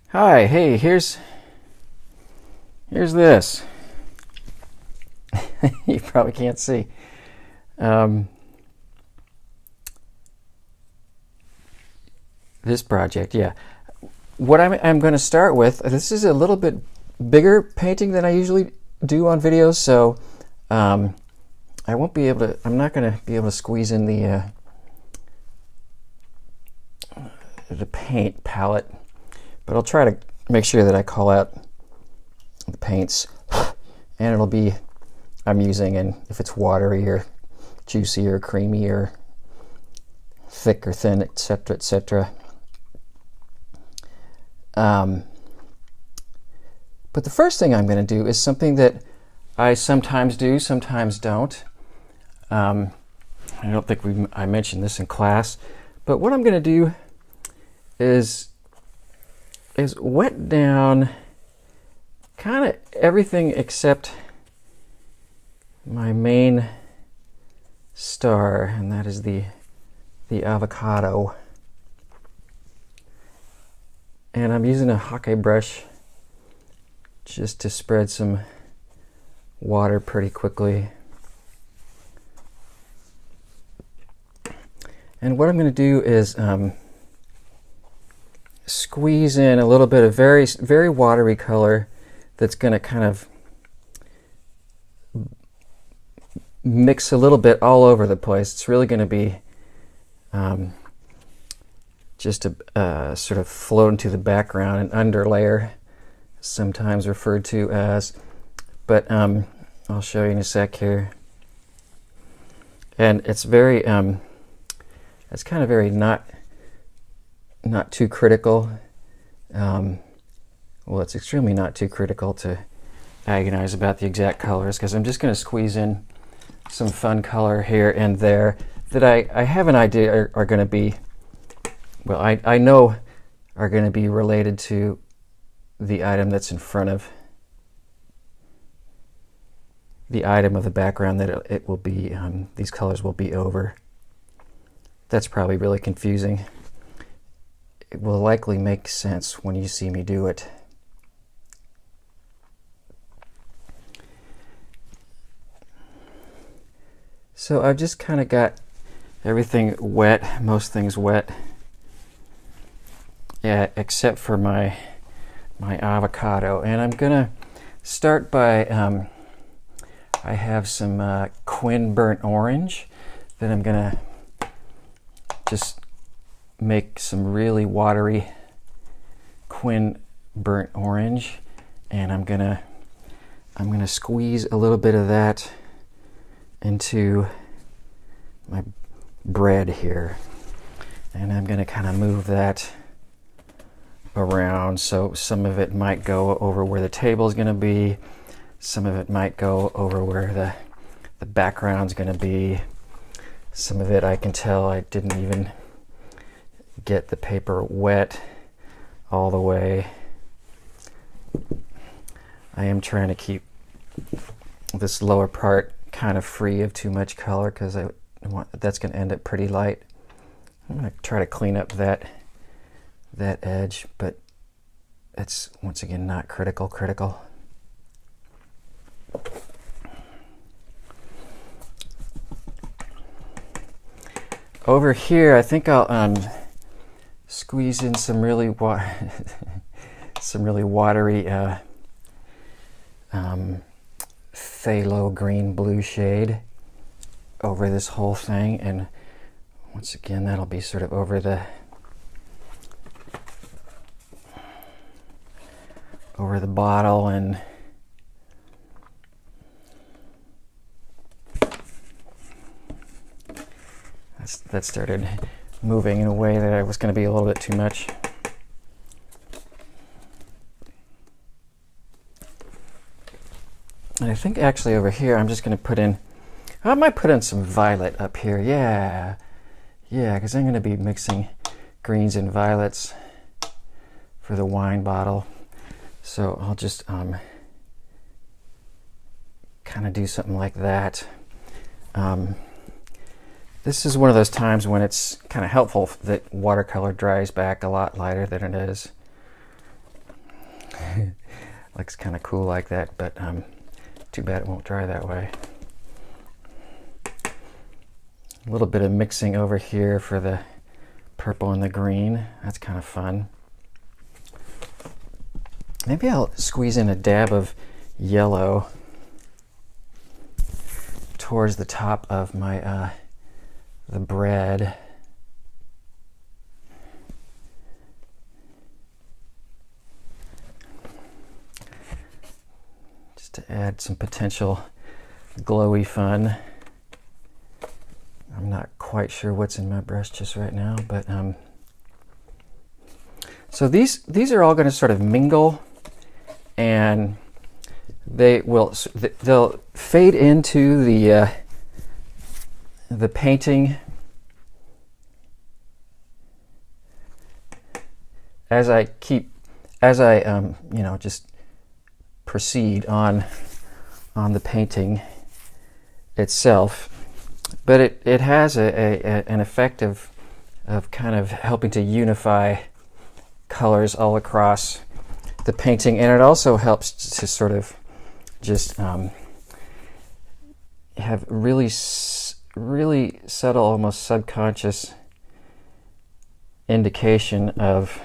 Hi, hey, here's this. You probably can't see. This project, yeah. What I'm going to start with, this is a little bit bigger painting than I usually do on videos, so I won't be able to, I'm not going to be able to squeeze in the paint palette, but I'll try to make sure that I call out the paints, and it'll be, I'm using, and if it's watery or juicy or creamy or thick or thin, etc., etc. But the first thing I'm going to do is something that I sometimes do, sometimes don't. I don't think I mentioned this in class, but what I'm going to do is wet down kind of everything except my main star, and that is the avocado. And I'm using a hake brush just to spread some water pretty quickly. And what I'm going to do is squeeze in a little bit of very, very watery color that's going to kind of mix a little bit all over the place. It's really going to be just a sort of float into the background, an underlayer, sometimes referred to as, but I'll show you in a sec here. And it's very, it's kind of very not too critical. Well, it's extremely not too critical to agonize about the exact colors, because I'm just going to squeeze in some fun color here and there that I have an idea are going to be, well, I know are going to be related to the item that's in front of the item of the background that it will be, these colors will be over. That's probably really confusing. It will likely make sense when you see me do it. So I've just kind of got everything wet, most things wet, yeah, except for my avocado. And I'm gonna start by, I have some Quin burnt orange that I'm gonna just make some really watery Quin burnt orange, and I'm gonna squeeze a little bit of that into my bread here, and I'm gonna kind of move that around, so some of it might go over where the table is gonna be, some of it might go over where the background's gonna be, some of it I can tell I didn't even get the paper wet all the way. I am trying to keep this lower part kind of free of too much color, because that's going to end up pretty light. I'm going to try to clean up that edge, but it's once again not critical. Over here, I think I'll squeeze in some really watery phthalo green blue shade over this whole thing, and once again that'll be sort of over the bottle, and that started moving in a way that I was going to be a little bit too much. And I think actually over here I'm just going to put in, I might put in some violet up here. Yeah, because I'm going to be mixing greens and violets for the wine bottle. So I'll just kind of do something like that. This is one of those times when it's kind of helpful that watercolor dries back a lot lighter than it is Looks kind of cool like that, but too bad it won't dry that way. A little bit of mixing over here for the purple and the green. That's kind of fun. Maybe I'll squeeze in a dab of yellow towards the top of my the bread. Just to add some potential glowy fun. I'm not quite sure what's in my brush just right now, but so these are all going to sort of mingle, and they'll fade into the painting as I you know, just proceed on the painting itself. But it has an effect of kind of helping to unify colors all across the painting, and it also helps to sort of just have really subtle, almost subconscious indication of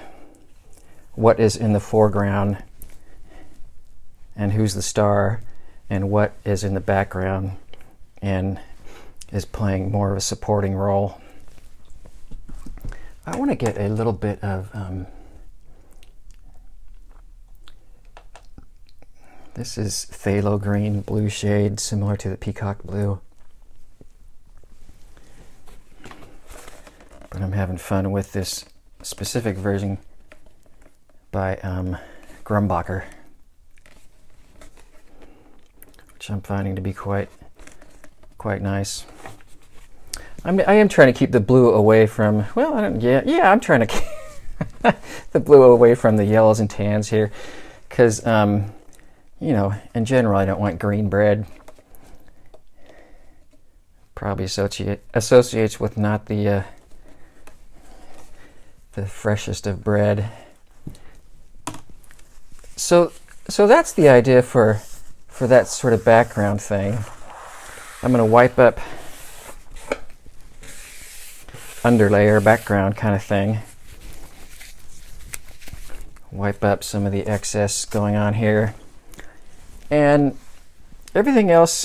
what is in the foreground and who's the star and what is in the background and is playing more of a supporting role. I want to get a little bit of this is phthalo green blue shade, similar to the peacock blue, but I'm having fun with this specific version by Grumbacher, which I'm finding to be quite nice. I am trying to keep the blue away from, well, I'm trying to keep the blue away from the yellows and tans here, because you know, in general, I don't want green bread. Probably associates with not the freshest of bread. So that's the idea for that sort of background thing. I'm going to wipe up underlayer background kind of thing. Wipe up some of the excess going on here. And everything is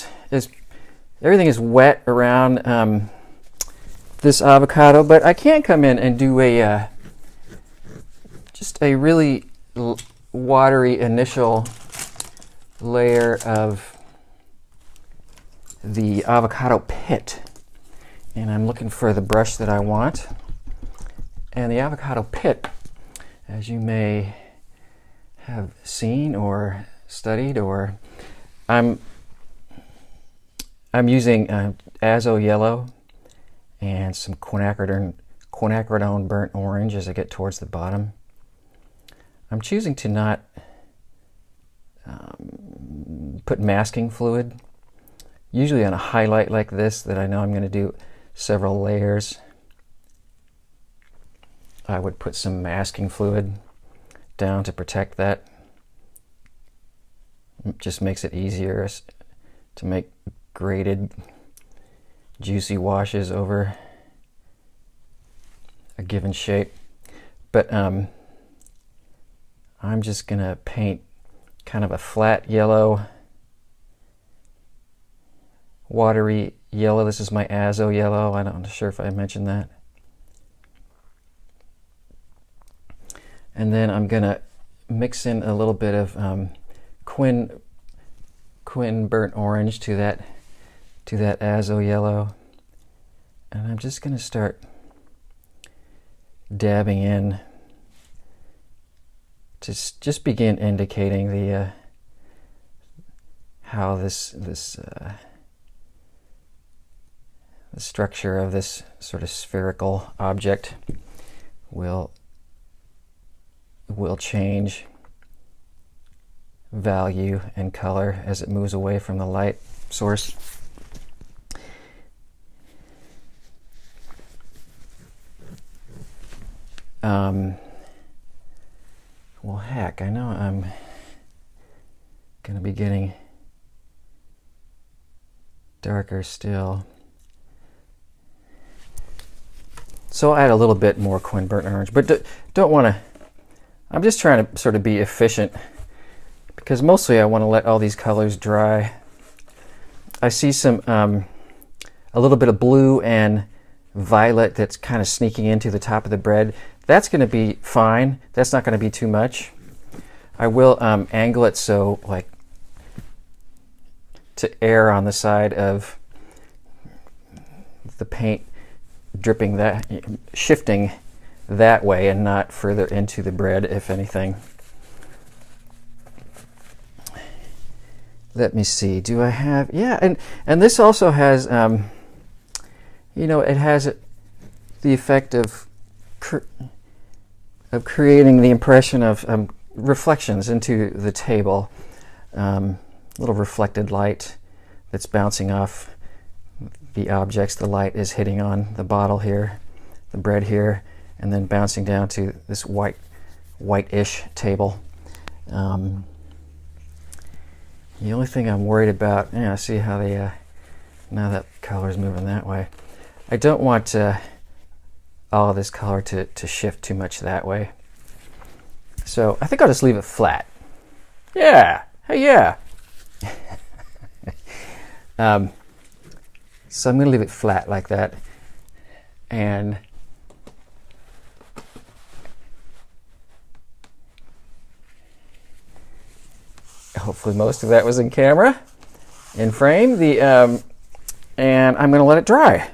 wet around this avocado, but I can come in and do just a really watery initial layer of the avocado pit. And I'm looking for the brush that I want. And the avocado pit, as you may have seen or studied, or I'm using azo yellow and some quinacridone burnt orange as I get towards the bottom. I'm choosing to not put masking fluid. Usually on a highlight like this that I know I'm going to do several layers, I would put some masking fluid down to protect that. It just makes it easier to make graded, juicy washes over a given shape. But I'm just going to paint kind of a flat yellow, watery yellow. This is my azo yellow. I'm not sure if I mentioned that. And then I'm going to mix in a little bit of Quin burnt orange to that azo yellow, and I'm just going to start dabbing in to just begin indicating the how the structure of this sort of spherical object will change value and color as it moves away from the light source. Well, heck, I know I'm going to be getting darker still. So I'll add a little bit more Quin Burnt Orange, but don't want to, I'm just trying to sort of be efficient because mostly I want to let all these colors dry. I see some, a little bit of blue and violet that's kind of sneaking into the top of the bread. That's going to be fine. That's not going to be too much. I will angle it so like to err on the side of the paint dripping that, shifting that way and not further into the bread, if anything. Let me see, do I have, yeah, and this also has, you know, it has the effect of creating the impression of reflections into the table. Little reflected light that's bouncing off the objects the light is hitting on, the bottle here, the bread here, and then bouncing down to this white-ish table. The only thing I'm worried about, yeah, see how they, now that color is moving that way. I don't want all of this color to shift too much that way. So I think I'll just leave it flat. Yeah, hey, yeah. So I'm going to leave it flat like that. And hopefully most of that was in camera, in frame. And I'm going to let it dry.